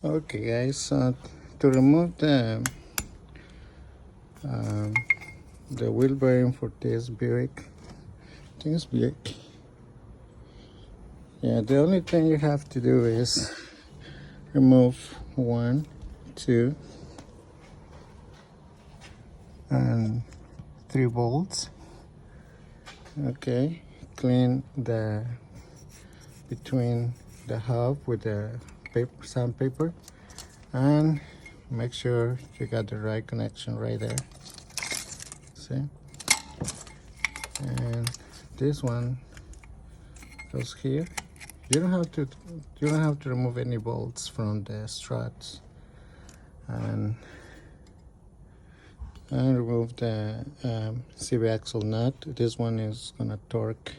Okay guys, to remove the wheel bearing for this Buick, I think it's Buick. Yeah, the only thing you have to do is remove 1, 2, and 3 bolts. Okay, clean the between the hub with the paper, sandpaper, and make sure you got the right connection right there. See, and this one goes here. You don't have to remove any bolts from the struts, and remove the CV axle nut. This one is gonna torque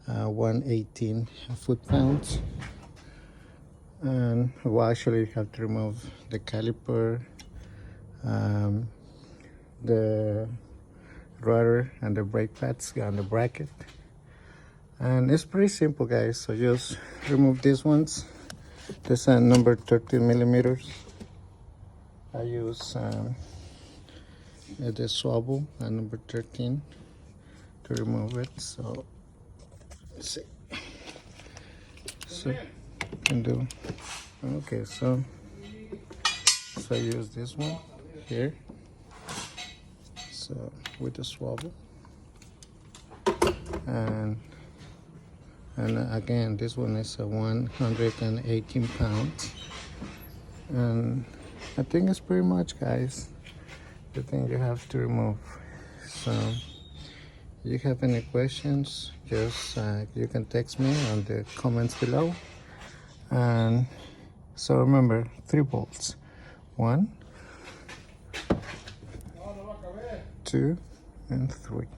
118 foot-pounds, and well, actually you have to remove the caliper, the rudder, and the brake pads on the bracket. And it's pretty simple guys, so just remove these ones. This is number 13 millimeters. I use the swivel at number 13 to remove it. So let's see, so can do. Okay, so I use this one here, so with the swivel, and again this one is a 118 pounds, and I think it's pretty much guys the thing you have to remove. So if you have any questions, just you can text me on the comments below. And so remember, 3 bolts, 1, 2, and 3.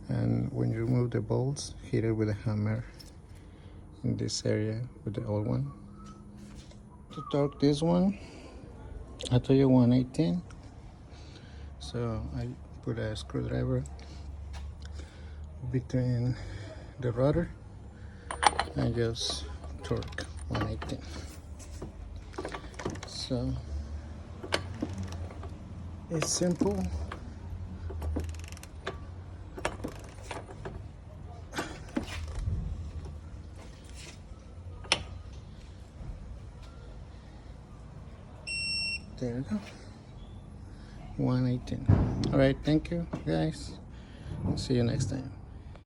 And when you remove the bolts, hit it with a hammer in this area with the old one. To torque this one, I told you 118. So I put a screwdriver between the rudder and just torque 118. So it's simple. There you go. 118. All right, thank you guys. See you next time.